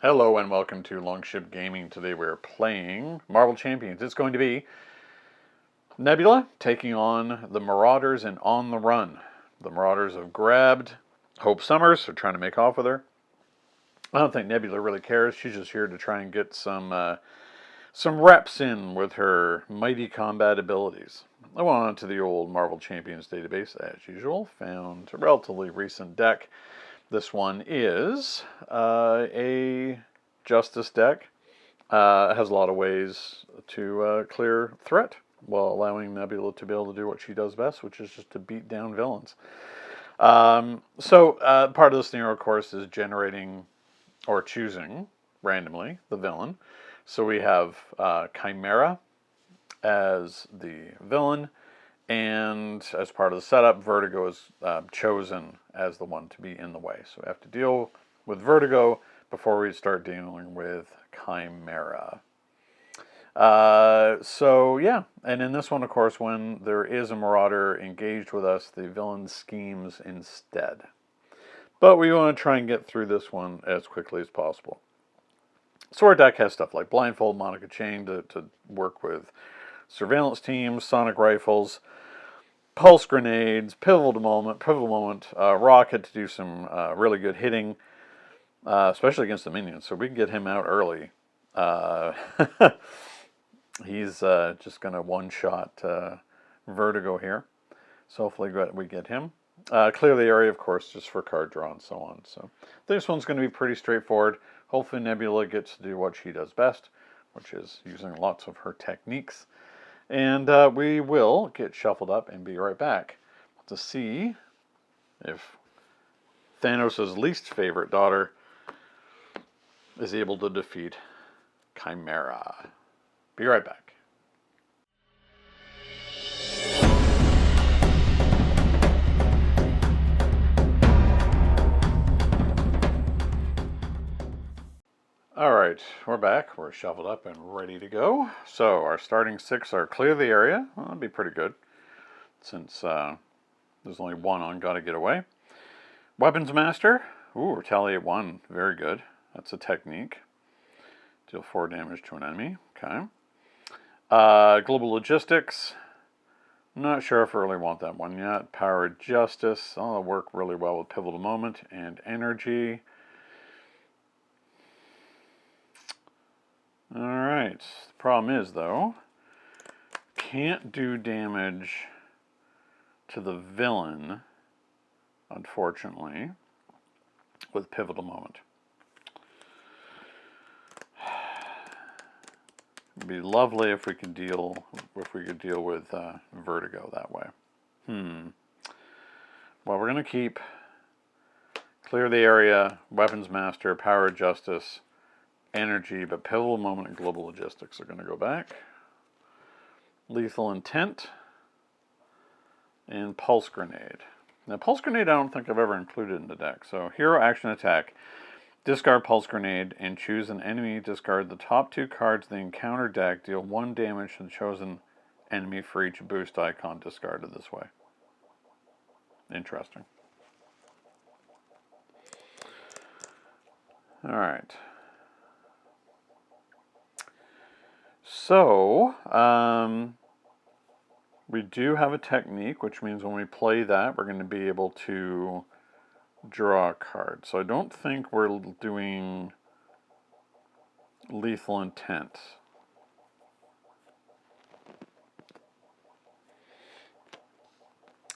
Hello and welcome to Longship Gaming. Today we're playing Marvel Champions. It's going to be Nebula taking on the Marauders and On the Run. The Marauders have grabbed Hope Summers. They're trying to make off with her. I don't think Nebula really cares. She's just here to try and get some reps in with her mighty combat abilities. I went on to the old Marvel Champions database as usual. Found a relatively recent deck. This one is a Justice deck. It has a lot of ways to clear threat while allowing Nebula to be able to do what she does best, which is just to beat down villains. Part of the scenario, of course, is generating or choosing randomly the villain. So we have Chimera as the villain, and as part of the setup, Vertigo is chosen as the one to be in the way. So we have to deal with Vertigo before we start dealing with Chimera. Yeah, and in this one, of course, when there is a Marauder engaged with us, the villain schemes instead. But we want to try and get through this one as quickly as possible. So our deck has stuff like Blindfold, Monica Chain to work with surveillance teams, sonic rifles, pulse grenades, pivotal moment, rocket to do some really good hitting, especially against the minions. So we can get him out early. He's just going to one-shot Vertigo here. So hopefully we get him. Clear the area, of course, just for card draw and so on. So this one's going to be pretty straightforward. Hopefully Nebula gets to do what she does best, which is using lots of her techniques. And we will get shuffled up and be right back to see if Thanos' least favorite daughter is able to defeat Chimera. Be right back. Alright, we're back. We're shuffled up and ready to go. So our starting six are clear the area. Well, that'd be pretty good, since there's only one on Gotta Get Away. Weapons Master. Ooh, Retaliate 1. Very good. That's a technique. Deal 4 damage to an enemy. Okay. Global Logistics. Not sure if I really want that one yet. Power of Justice. Oh, that'll work really well with Pivotal Moment and Energy. Alright. The problem is, though, can't do damage to the villain, unfortunately, with Pivotal Moment. It'd be lovely if we could deal with Vertigo that way. Well, we're going to keep Clear the Area, Weapons Master, Power of Justice, Energy, but Pivotal Moment and Global Logistics are going to go back. Lethal Intent and Pulse Grenade. Now, Pulse Grenade I don't think I've ever included in the deck. So, Hero Action Attack. Discard Pulse Grenade and choose an enemy. Discard the top 2 cards of the encounter deck. Deal 1 damage to the chosen enemy for each boost icon discarded this way. Interesting. Alright. So, we do have a technique, which means when we play that, we're going to be able to draw a card. So I don't think we're doing Lethal Intent.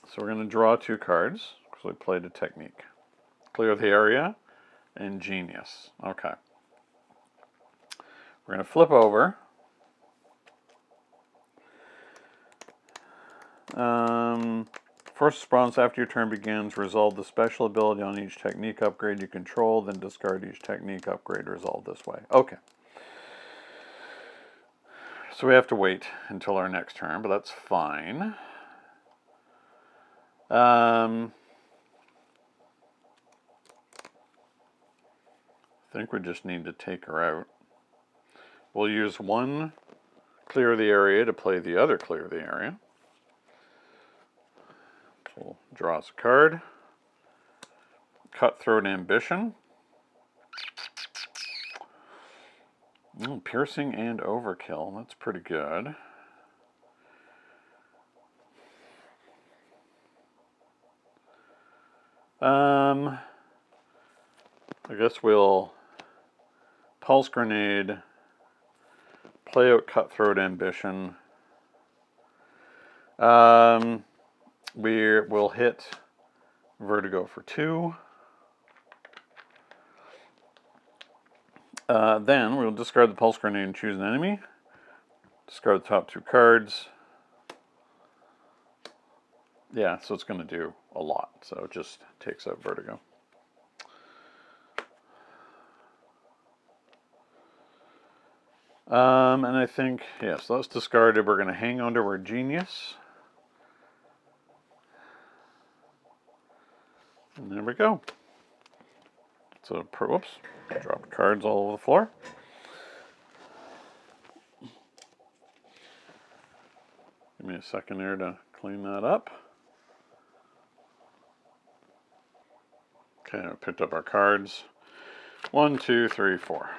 So we're going to draw 2 cards, because we played a technique. Clear the Area and Genius. Okay. We're going to flip over. First response after your turn begins, resolve the special ability on each technique upgrade you control, then discard each technique upgrade resolved this way. Okay. So we have to wait until our next turn, but that's fine. I think we just need to take her out. We'll use one Clear the Area to play the other Clear the Area. We'll draw us a card. Cutthroat Ambition. Piercing and overkill. That's pretty good. I guess we'll pulse grenade, play out cutthroat ambition. We'll hit vertigo for 2. Then we'll discard the pulse grenade and choose an enemy. Discard the top 2 cards. Yeah, so it's going to do a lot. So it just takes out vertigo. And I think, yeah, so that's discarded. We're going to hang on to our genius. And there we go. So, whoops, dropped cards all over the floor. Give me a second here to clean that up. Okay, I picked up our cards. 1, 2, 3, 4.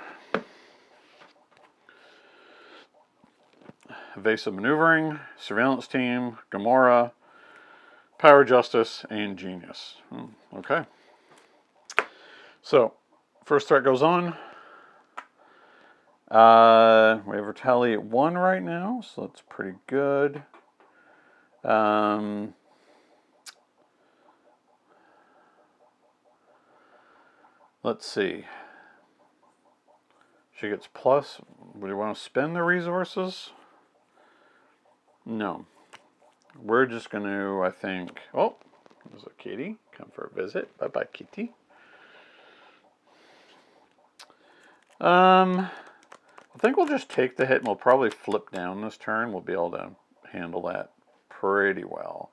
Evasive Maneuvering, Surveillance Team, Gamora, Power Justice, and Genius. Okay. So, first threat goes on. We have Retaliate 1 right now, so that's pretty good. Let's see. She gets plus. Would you want to spend the resources? No. We're just going to, I think... Oh, there's a kitty. Come for a visit. Bye-bye, kitty. I think we'll just take the hit and we'll probably flip down this turn. We'll be able to handle that pretty well.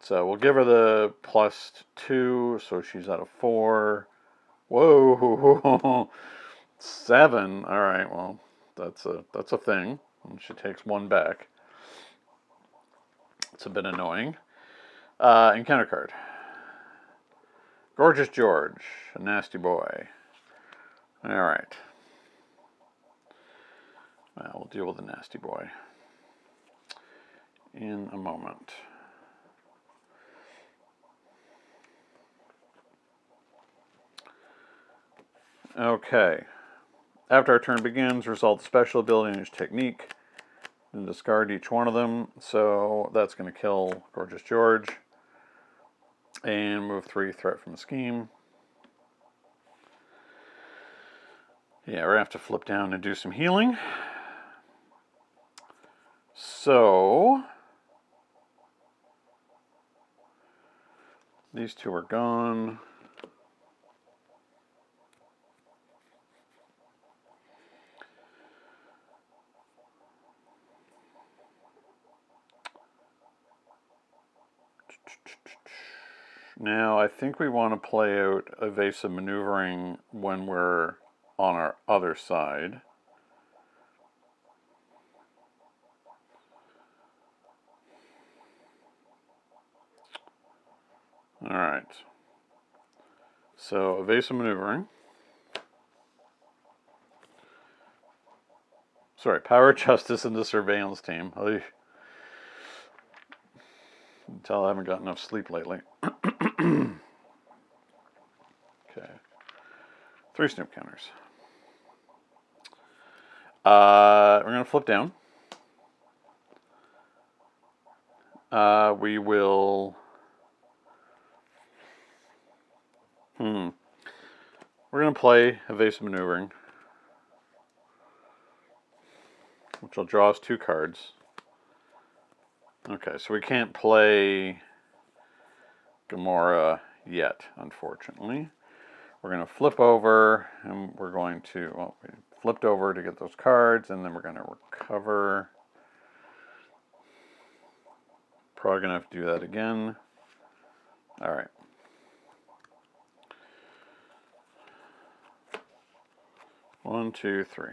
So we'll give her the +2, so she's at a 4. Whoa, 7. All right, well, that's a thing. And she takes 1 back. It's a bit annoying. Encounter card. Gorgeous George, a nasty boy. All right. Well, we'll deal with the nasty boy in a moment. Okay. After our turn begins, resolve the special ability and its technique. And discard each one of them. So that's going to kill Gorgeous George. And move 3 threat from the scheme. Yeah, we're going to have to flip down and do some healing. So these 2 are gone. Now, I think we want to play out evasive maneuvering when we're on our other side. All right. So, evasive maneuvering. Sorry, Power Justice and the Surveillance Team. You can tell I haven't got enough sleep lately. Okay. 3 Snoop counters. We're going to flip down. We will... We're going to play evasive maneuvering, which will draw us 2 cards. Okay, so we can't play Gamora yet, unfortunately. We're going to flip over, and we're going to, well, we flipped over to get those cards, and then we're going to recover. Probably going to have to do that again. All right. One, two, 3.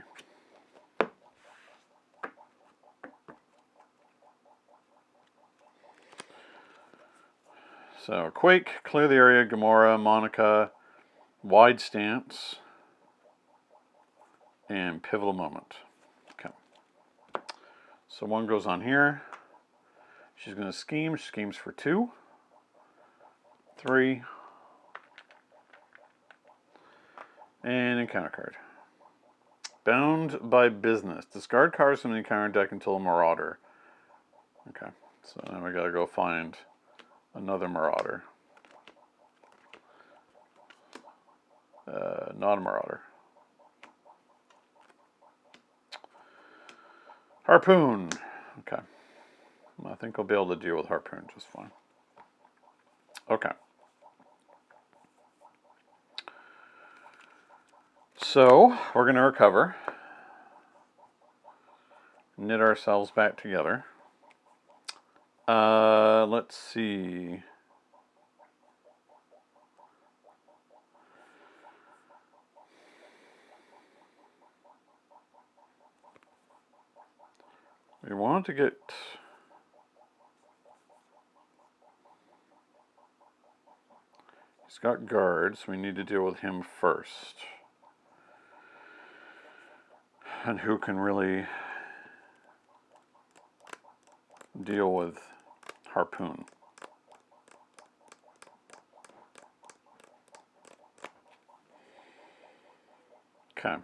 So, Quake, clear the area, Gamora, Monica, wide stance. and pivotal moment. Okay. So 1 goes on here. She's going to scheme. She schemes for 2. 3. And encounter card. Bound by business. Discard cards from the encounter deck until a Marauder. Okay. So now we got to go find another Marauder. Not a Marauder. Harpoon. Okay. I think I'll be able to deal with Harpoon just fine. Okay. So, we're going to recover. Knit ourselves back together. Let's see. We want to get... He's got guards. We need to deal with him first. And who can really deal with Harpoon? Okay.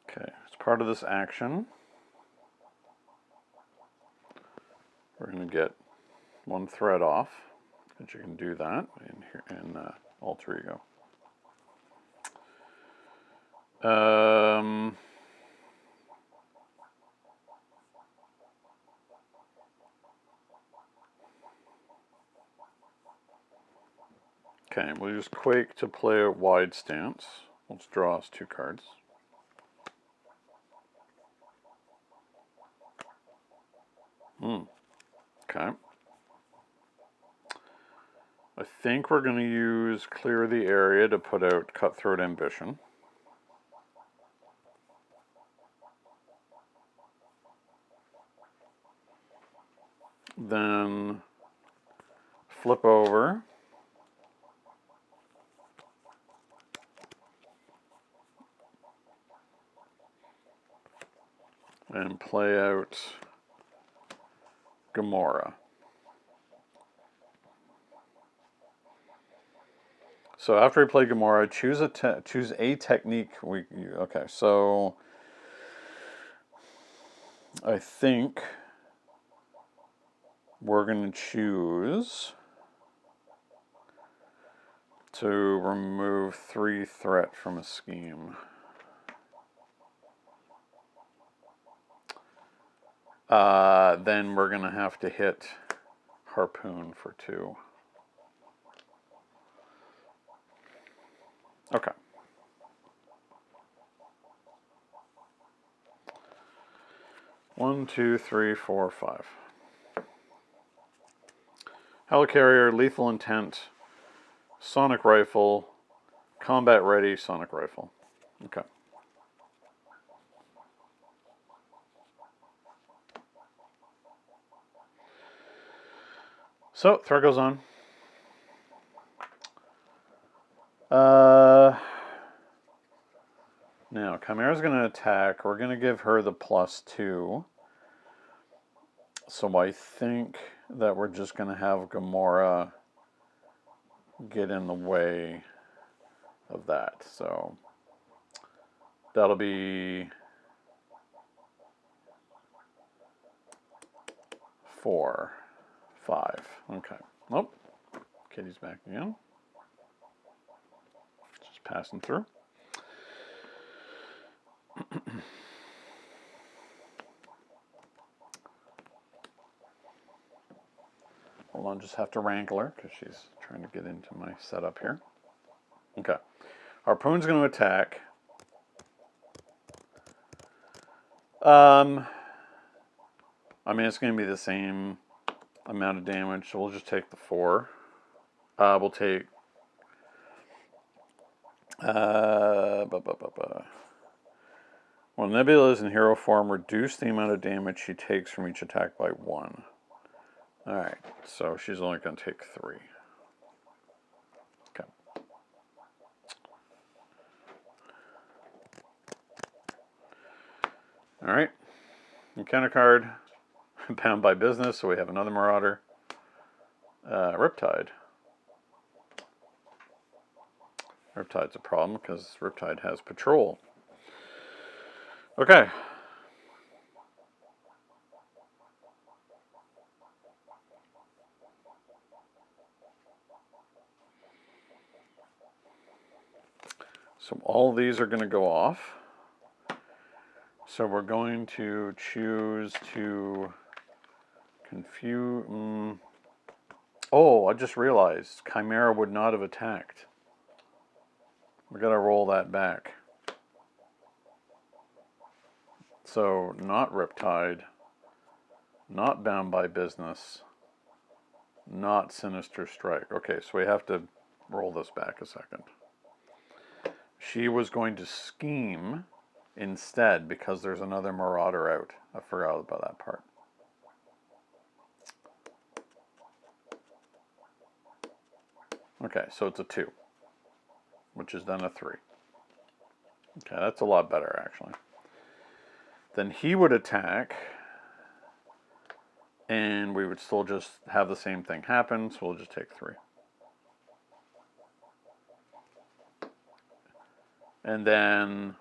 Okay, as part of this action, we're going to get 1 thread off, and you can do that in here in Alter Ego. Okay, we'll use Quake to play a wide stance. Let's draw us 2 cards. Okay. I think we're going to use Clear the Area to put out Cutthroat Ambition. Then flip over. And play out Gamora. So after we play Gamora, choose a technique. Okay, so I think we're going to choose to remove 3 threat from a scheme. Then we're going to have to hit Harpoon for 2. Okay. One, 2, 3, 4, 5. Helicarrier, Lethal Intent, Sonic Rifle, Combat Ready, Sonic Rifle. Okay. So, threat goes on. Now, Chimera's going to attack. We're going to give her the +2. So I think that we're just going to have Gamora get in the way of that. So that'll be 4, 5. Okay. Nope. Kitty's back again. Just passing through. Hold on, just have to wrangle her because she's trying to get into my setup here. Okay. Harpoon's going to attack. I mean, it's going to be the same amount of damage, so we'll just take the 4. We'll take... When Nebula is in hero form, reduce the amount of damage she takes from each attack by 1. Alright, so she's only going to take 3. All right. Encounter card. Bound by business, so we have another Marauder. Riptide. Riptide's a problem because Riptide has patrol. Okay. So all of these are going to go off. So we're going to choose to confuse. Oh, I just realized Chimera would not have attacked. We got to roll that back. So not Riptide, not Bound by Business, not Sinister Strike. Okay, so we have to roll this back a second. She was going to scheme instead because there's another Marauder out. I forgot about that part. Okay, so it's a 2, which is then a 3. Okay, that's a lot better actually. Then he would attack, and we would still just have the same thing happen, so we'll just take 3. And then,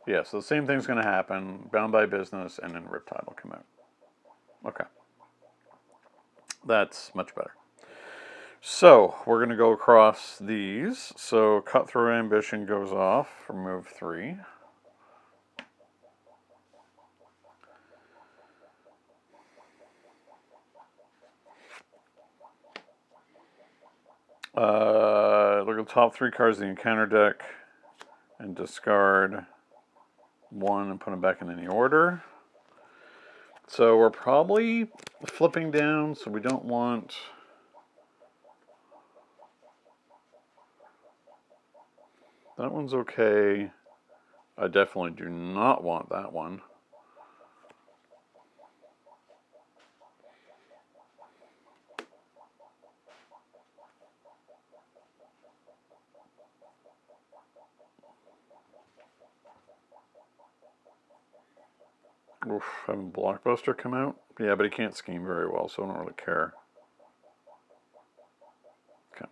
yeah, so the same thing's going to happen. Bound by Business, and then Riptide will come out. Okay. That's much better. So, we're going to go across these. So, Cutthroat Ambition goes off for move 3. Look at the top 3 cards of the encounter deck and discard 1 and put them back in any order. So we're probably flipping down, so we don't want... That one's okay. I definitely do not want that one. Oof, having Blockbuster come out? Yeah, but he can't scheme very well, so I don't really care. Okay.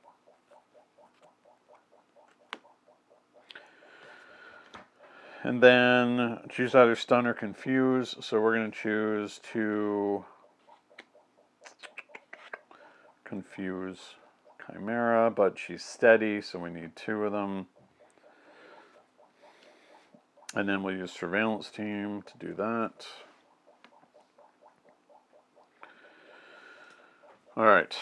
And then choose either stun or confuse, so we're going to choose to confuse Chimera, but she's steady, so we need 2 of them. And then we'll use Surveillance Team to do that. All right.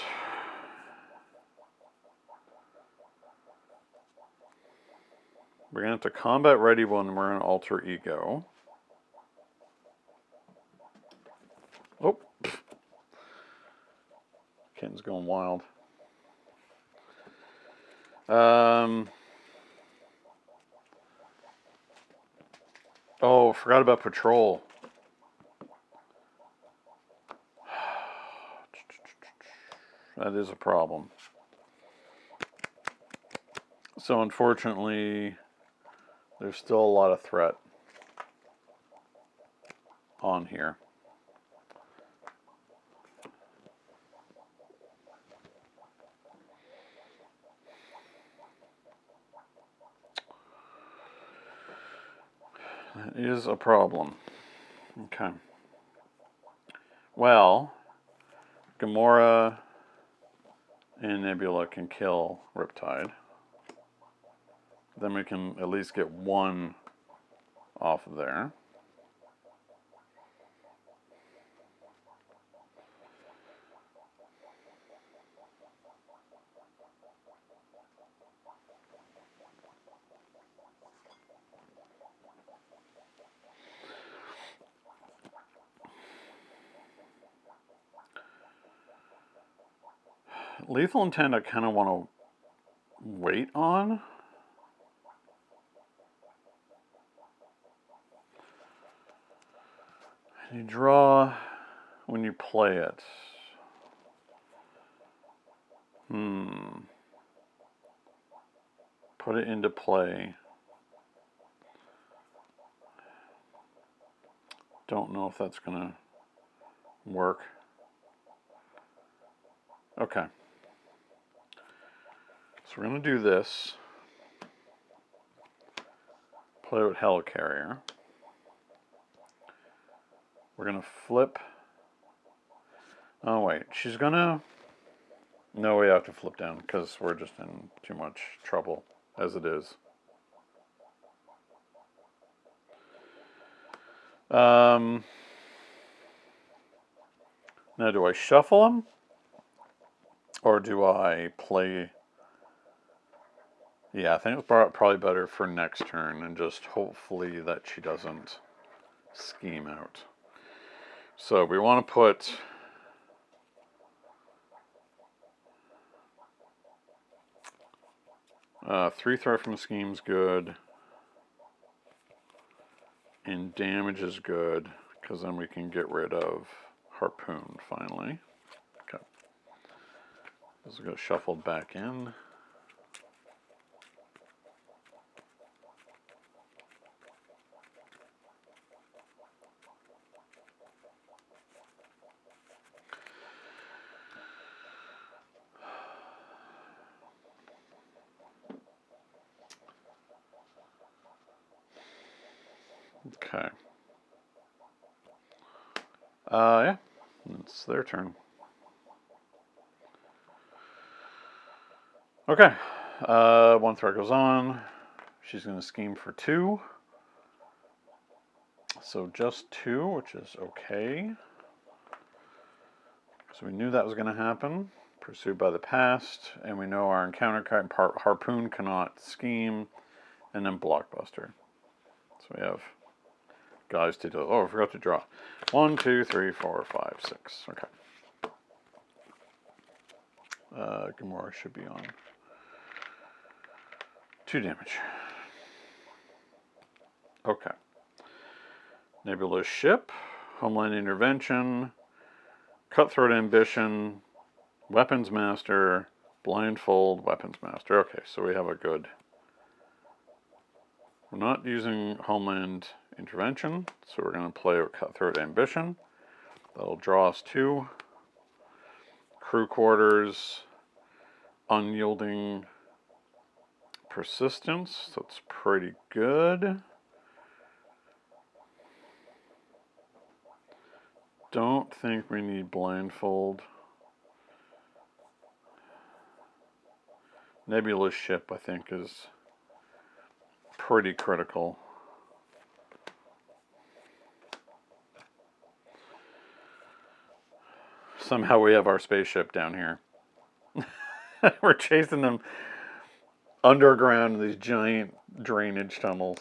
We're going to have to combat ready when we're in Alter Ego. Oh. Kitten's going wild. Oh, forgot about Patrol. That is a problem. So unfortunately, there's still a lot of threat on here. That is a problem. Okay. Well, Gamora and Nebula can kill Riptide. Then we can at least get 1 off of there. Lethal Intent I kind of want to wait on. You draw when you play it. Put it into play. Don't know if that's going to work. Okay. So we're going to do this. Play with Helicarrier. We're going to flip. Oh, wait. She's going to... No, we have to flip down because we're just in too much trouble as it is. Now, do I shuffle them? Or do I play... Yeah, I think it's probably better for next turn and just hopefully that she doesn't scheme out. So we want to put... Three threat from scheme's good. And damage is good, because then we can get rid of Harpoon finally. Okay. This will go shuffled back in. Okay. Yeah, it's their turn. Okay. One threat goes on. She's going to scheme for 2. So just 2, which is okay. So we knew that was going to happen. Pursued by the past, and we know our encounter card, Harpoon cannot scheme, and then Blockbuster. So we have guys to do. Oh, I forgot to draw. 1, 2, 3, 4, 5, 6. Okay. Gamora should be on 2 damage. Okay. Nebula ship, Homeland Intervention, Cutthroat Ambition, Weapons Master, Blindfold, Weapons Master. Okay, so we have a good... We're not using Homeland Intervention, so we're going to play with Cutthroat Ambition. That'll draw us 2. Crew Quarters, Unyielding Persistence. That's pretty good. Don't think we need Blindfold. Nebula ship, I think, is pretty critical. Somehow we have our spaceship down here. We're chasing them underground in these giant drainage tunnels.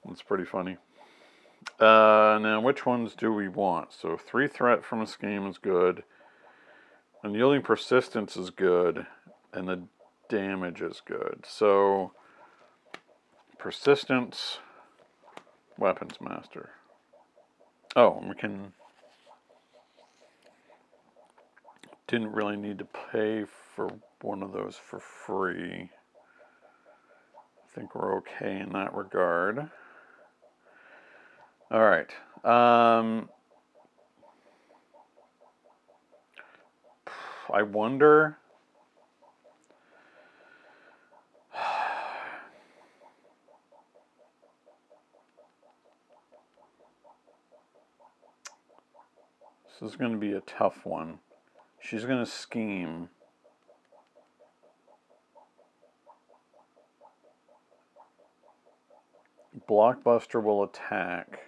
It's pretty funny. Now, which ones do we want? So 3 threat from a scheme is good. Unyielding Persistence is good. And the damage is good. So, Persistence, Weapons Master. Oh, we can... Didn't really need to pay for one of those for free. I think we're okay in that regard. All right. I wonder... This is going to be a tough one. She's going to scheme. Blockbuster will attack.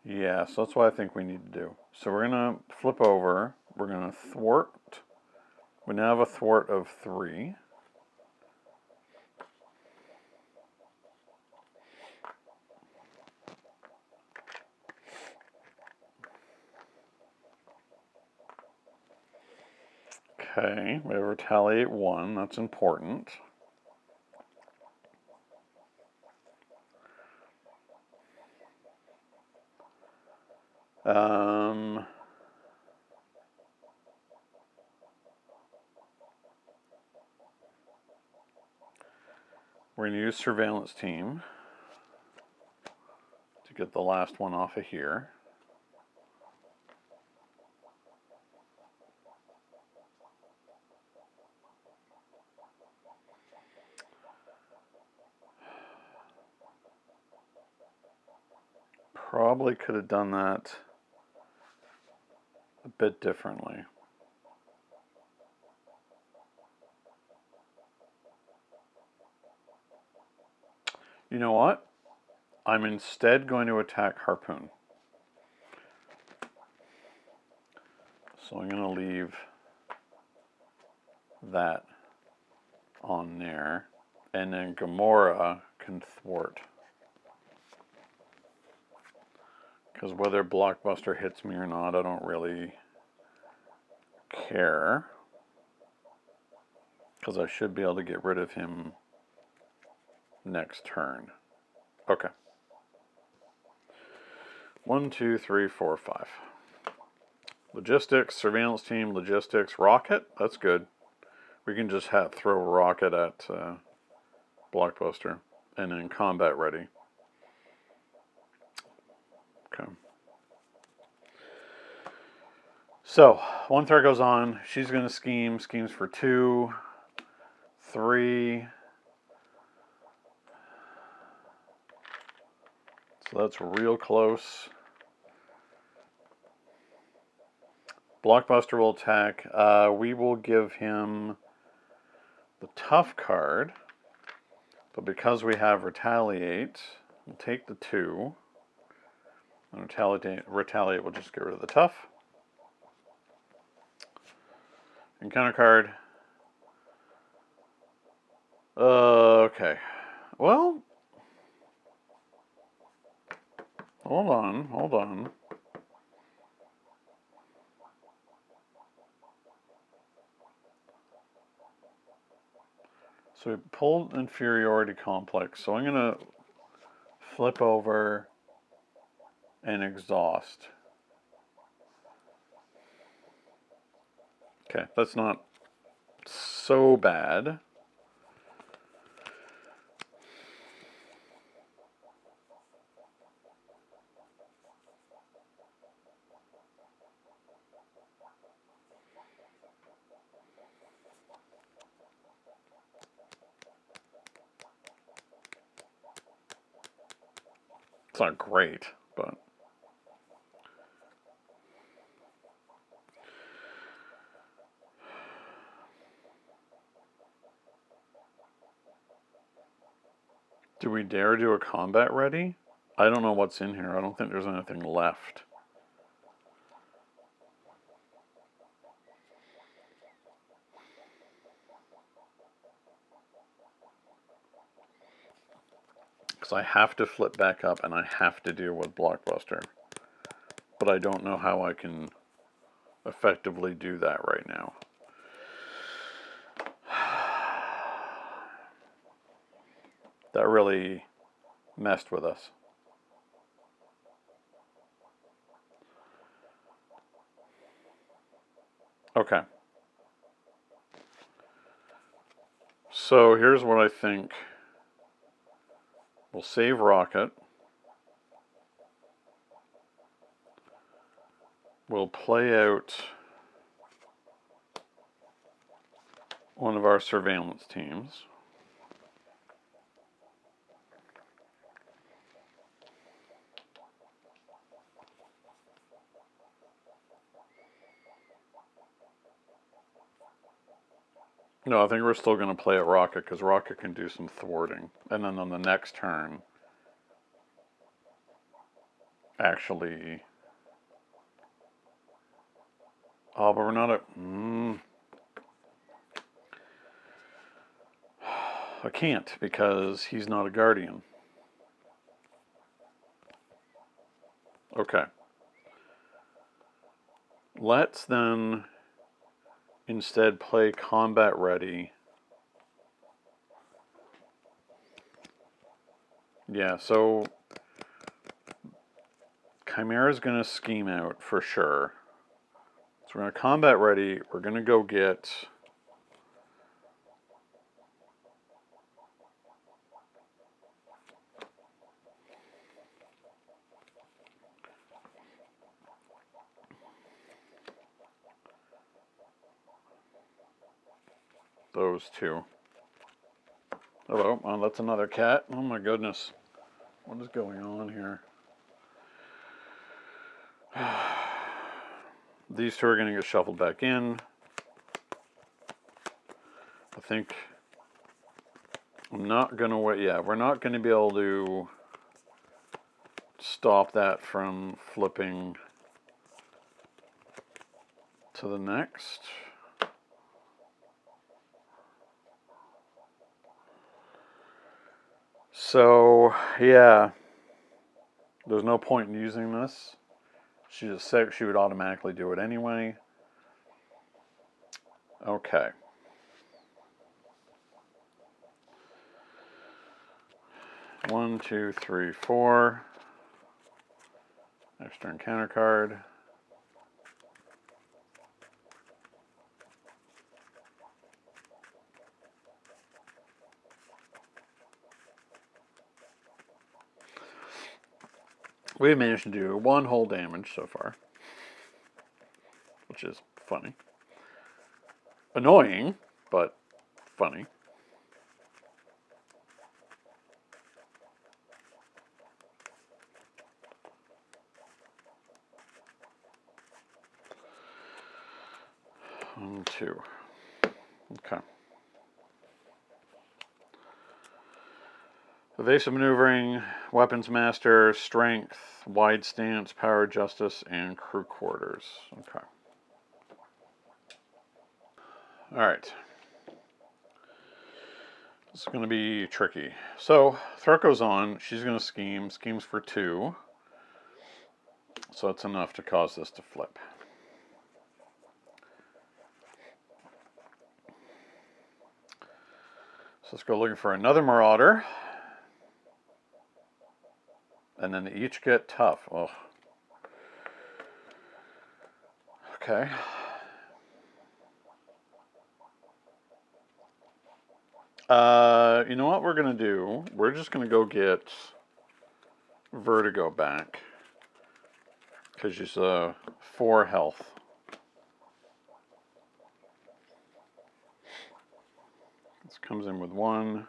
Yeah, so that's what I think we need to do. So we're going to flip over. We're going to thwart. We now have a thwart of 3. Okay, we have retaliate 1. That's important. We're going to use surveillance team to get the last one off of here. Probably could have done that a bit differently. You know what? I'm instead going to attack Harpoon. So I'm going to leave that on there. And then Gamora can thwart. Because whether Blockbuster hits me or not, I don't really care. Because I should be able to get rid of him next turn. Okay. 1, 2, 3, 4, 5. Logistics, surveillance team, logistics, rocket. That's good. We can just throw a rocket at Blockbuster. And then combat ready. Okay. So, one threat goes on. She's going to scheme. Schemes for 2, 3. So that's real close. Blockbuster will attack. We will give him the tough card. But because we have retaliate, we'll take the 2. And retaliate, we'll just get rid of the tough. Encounter card. Okay. Well, hold on. So we pulled inferiority complex. So I'm going to flip over and exhaust. Okay, that's not so bad. It's not great, but do we dare do a combat ready? I don't know what's in here. I don't think there's anything left. Because I have to flip back up and I have to deal with Blockbuster. But I don't know how I can effectively do that right now. That really messed with us. Okay. So here's what I think. We'll save Rocket. We'll play out one of our surveillance teams. No, I think we're still going to play at Rocket because Rocket can do some thwarting. And then on the next turn, actually... Oh, but we're not at... I can't because he's not a Guardian. Okay. Let's then instead play combat ready. Yeah, so Chimera's going to scheme out for sure. So we're going to combat ready. We're going to go get those two. Hello, oh, that's another cat. Oh my goodness. What is going on here? These two are going to get shuffled back in. I think I'm not going to wait. Yeah, we're not going to be able to stop that from flipping to the next. So, yeah, there's no point in using this. She just said she would automatically do it anyway. Okay. One, two, three, four. Extra encounter card. We managed to do one whole damage so far, which is funny. Annoying, but funny. One, two. Okay. Evasive maneuvering, weapons master, strength, wide stance, power, justice, and crew quarters. Okay. Alright. This is going to be tricky. So, threat goes on. She's going to scheme. Schemes for 2. So that's enough to cause this to flip. So let's go looking for another Marauder. And then they each get tough. Oh. Okay. You know what we're going to do? We're just going to go get Vertigo back. Because she's 4 health. This comes in with 1.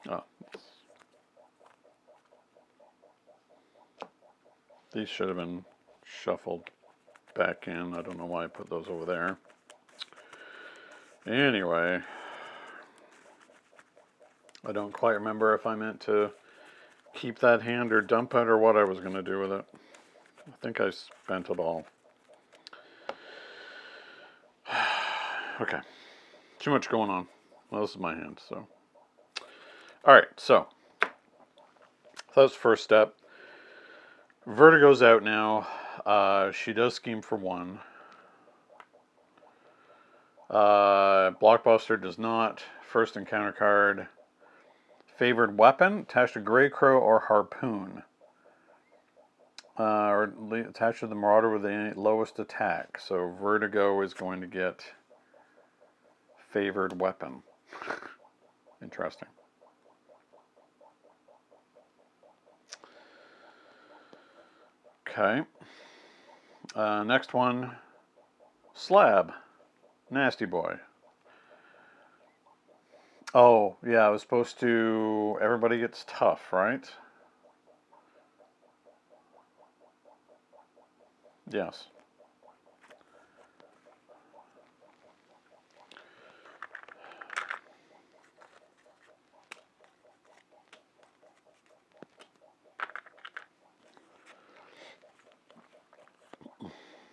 Oh. These should have been shuffled back in. I don't know why I put those over there. Anyway, I don't quite remember if I meant to keep that hand or dump it or what I was going to do with it. I think I spent it all. Okay. Too much going on. Well, this is my hand, so. Alright, so. That's the first step. Vertigo's out now. She does scheme for 1. Blockbuster does not. First encounter card. Favored weapon, attached to Grey Crow or Harpoon. Or attached to the Marauder with the lowest attack. So Vertigo is going to get favored weapon. Interesting. Okay. Next one. Slab. Nasty boy. Oh, yeah, I was supposed to... Everybody gets tough, right? Yes.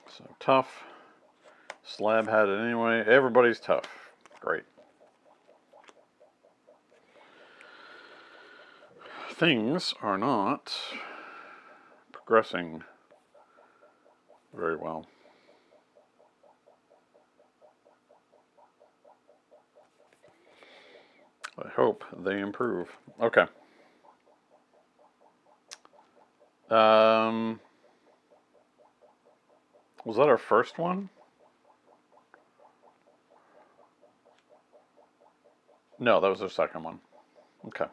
So, tough. Slab had it anyway. Everybody's tough. Great. Things are not progressing very well. I hope they improve. Okay. Was that our first one? No, that was their second one. Okay.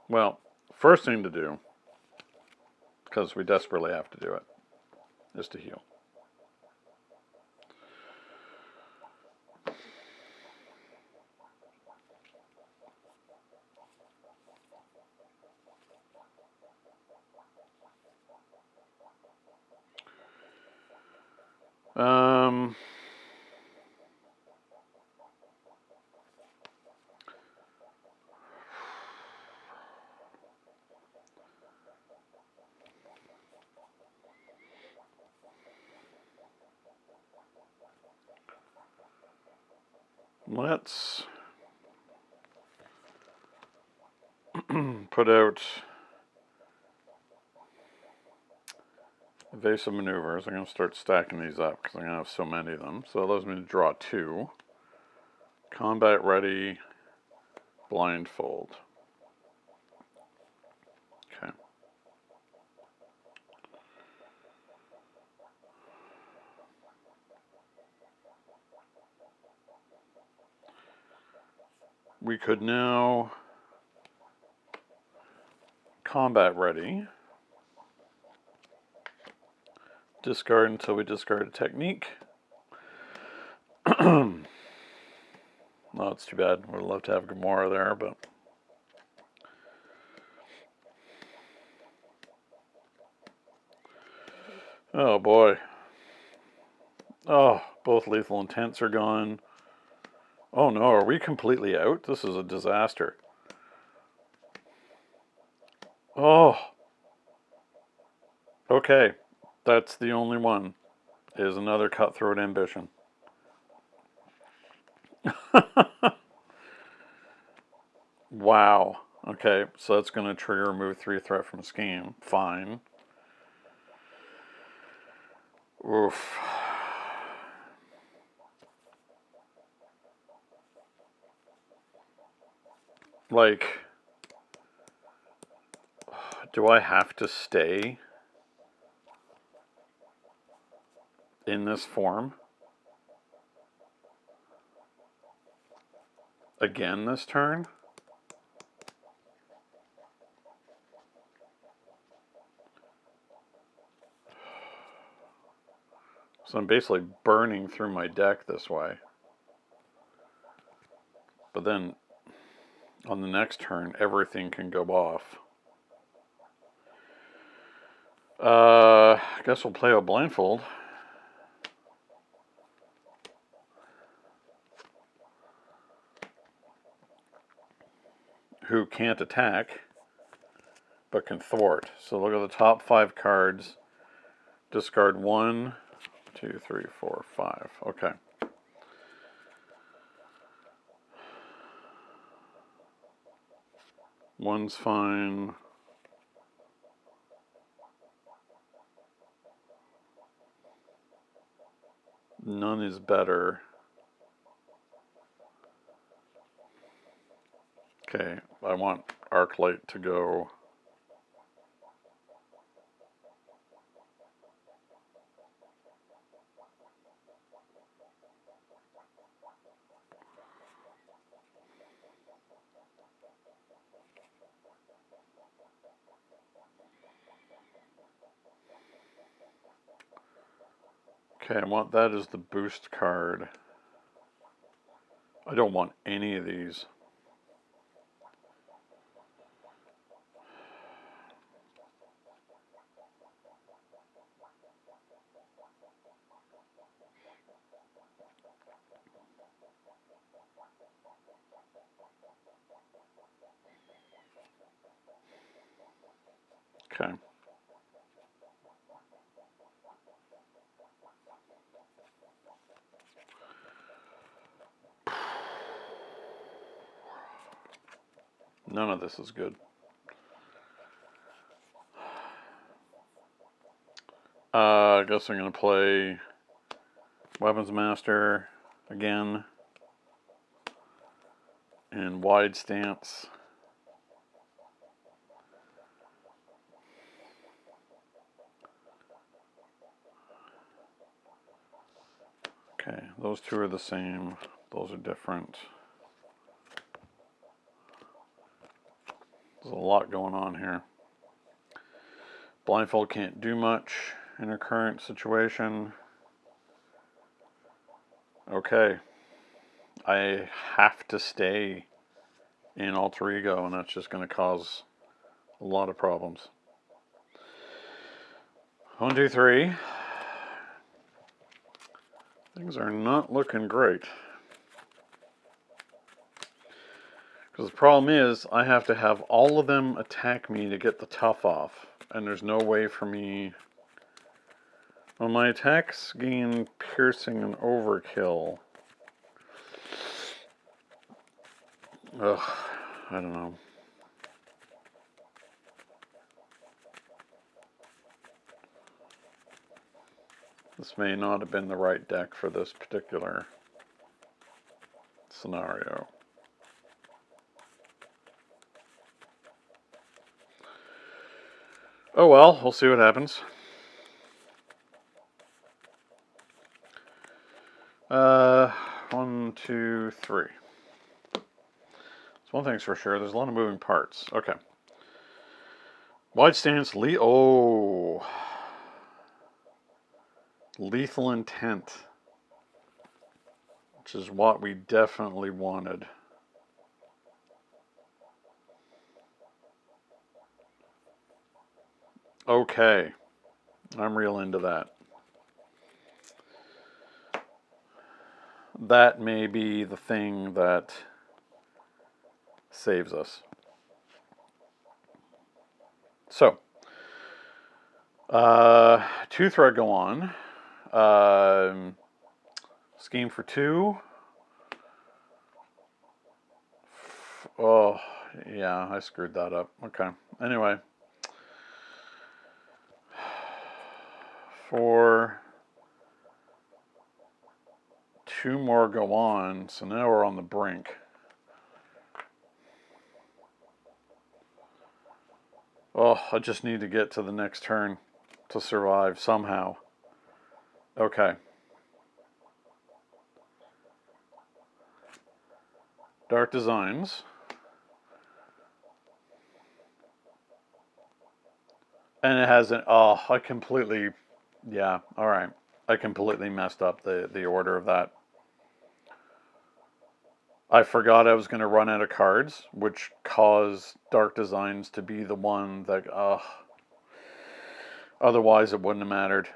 Well, first thing to do, because we desperately have to do it, is to heal. Let's put out evasive maneuvers. I'm going to start stacking these up because I'm going to have so many of them. So it allows me to draw 2. Combat ready, blindfold. Okay. We could now combat ready. Discard until we discard a technique. Well, it's too bad. Would love to have Gamora there, but oh boy. Oh, both lethal intents are gone. Oh no, are we completely out? This is a disaster. Oh. Okay. That's the only one. Is another cutthroat ambition. Wow. Okay, so that's going to trigger remove 3 threat from a scheme. Fine. Oof. Like, do I have to stay in this form again this turn? So I'm basically burning through my deck this way. But then on the next turn, everything can go off. I guess we'll play a blindfold. Who can't attack, but can thwart. So look at the top 5 cards. Discard 1, 2, 3, 4, 5. Okay. One's fine. None is better. Okay, I want Arclight to go. Okay, I want that as the boost card. I don't want any of these. Okay. None of this is good. I guess I'm going to play Weapons Master again. And Wide Stance. Okay, those two are the same. Those are different. There's a lot going on here. Blindfold can't do much in her current situation. Okay. I have to stay in alter ego, and that's just going to cause a lot of problems. 1, 2, 3. Things are not looking great. Because the problem is, I have to have all of them attack me to get the tough off. And there's no way for me... Well, my attacks gain piercing and overkill. Ugh, I don't know. This may not have been the right deck for this particular scenario. Oh well, we'll see what happens. One, two, three. So one thing's for sure, there's a lot of moving parts. Okay. Wide stance, lethal intent, which is what we definitely wanted. Okay, I'm real into that. That may be the thing that saves us. So, 2 threat go on. Scheme for 2. Oh, yeah, I screwed that up. Okay, anyway. 4. 2 more go on, so now we're on the brink. Oh, I just need to get to the next turn to survive somehow. Okay. Dark Designs. And it hasn't, oh, I completely, yeah, alright. I completely messed up the order of that. I forgot I was going to run out of cards, which caused Dark Designs to be the one that, otherwise it wouldn't have mattered.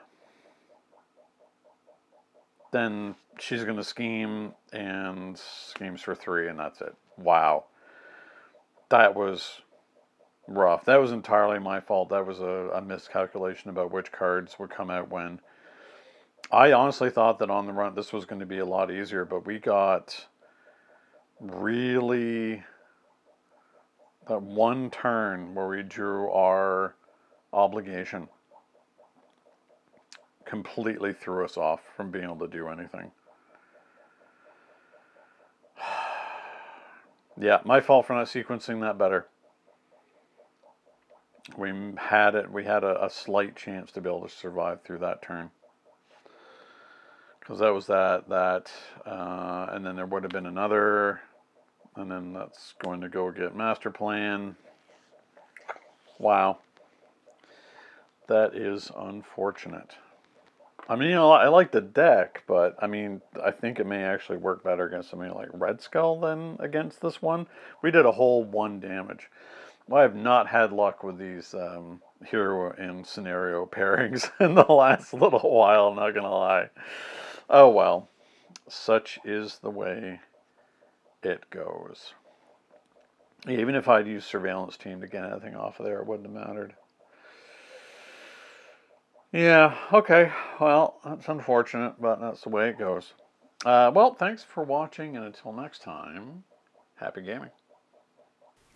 Then she's going to scheme, and schemes for 3, and that's it. Wow. That was rough. That was entirely my fault. That was a miscalculation about which cards would come out when. I honestly thought that on the run this was going to be a lot easier, but we got really that one turn where we drew our obligation completely threw us off from being able to do anything. Yeah, my fault for not sequencing that better. We had a slight chance to be able to survive through that turn. Because that was that, and then there would have been another, and then that's going to go get master plan. Wow. That is unfortunate. I mean, I like the deck, but I mean, I think it may actually work better against something like Red Skull than against this one. We did a whole 1 damage. Well, I have not had luck with these hero and scenario pairings in the last little while, I'm not going to lie. Oh well, such is the way it goes. Even if I'd used Surveillance Team to get anything off of there, it wouldn't have mattered. Yeah, okay, well, that's unfortunate, but that's the way it goes. Well, thanks for watching, and until next time, happy gaming.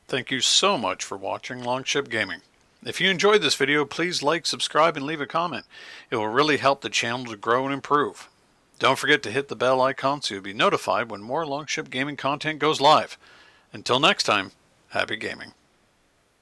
Thank you so much for watching Longship Gaming. If you enjoyed this video, please like, subscribe, and leave a comment. It will really help the channel to grow and improve. Don't forget to hit the bell icon so you'll be notified when more Longship Gaming content goes live. Until next time, happy gaming.